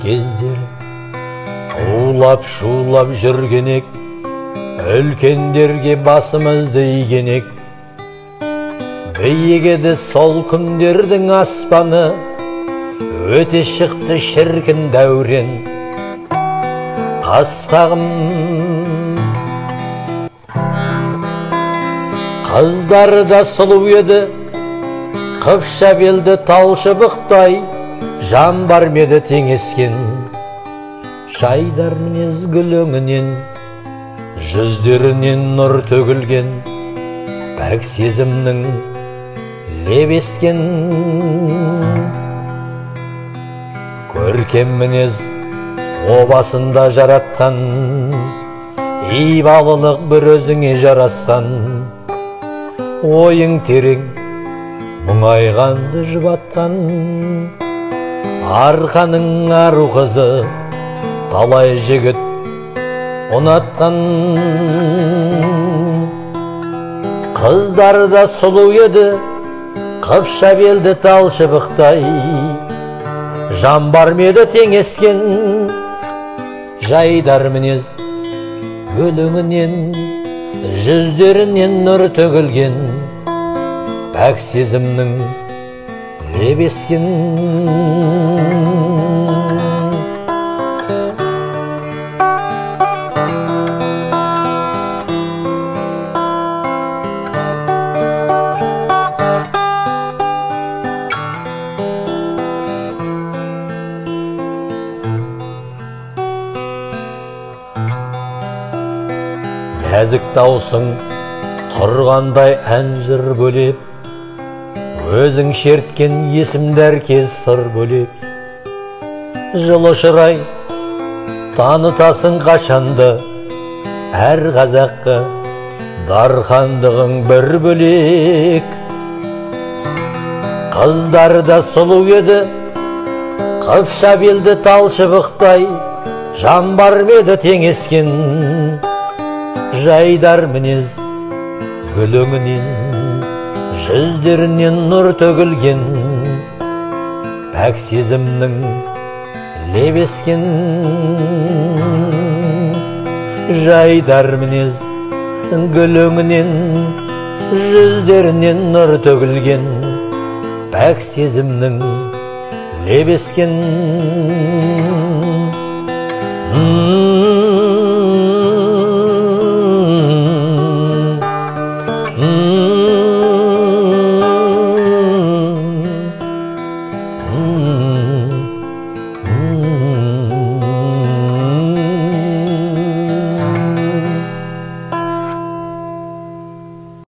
кездер улап-шулап жүргенек, үлкендерге басымызды игенек. Биігеді сол күндердің аспаны, өте шықты шіркін дәурен. Қасқағым қыздары да сұлу еді, қыпша белді талшыбықтай, жан бар меді теңескен. Жайдар мінез гүліңінен, жүздерінен нұр төгілген, пәк сезімнің лебескен. Көркем мінез обасында жаратқан, ибалылық бір өзіңе жарасқан. Ойың терең, мұңайғанды жұбатқан, арқаның ару қызы, талай жігіт ұнатқан. Қыздары да сұлу еді, қыпша белді талшыбықтай, жан бар меді теңескен. Жайдар мінез гүліңінен, жүздерінен нұр төгілген, пәк сезімнің лебескен. Нәзік даусың тұрғандай ән жыр бөлеп, өзің шерткен есімдер кез сыр бөлеп. Жылы шырай танытасың қашанды, әр қазаққа дархандығың бір бөлек. Қыздары да сұлу еді, қыпша белді талшыбықтай, жан бар меді теңескен. Жайдар мінез гүліңінен, жүздерінен нұр төгілген, пәк сезімнің лебескен. Жайдар мінез гүліңінен, жүздерінен нұр төгілген, пәк сезімнің лебескен.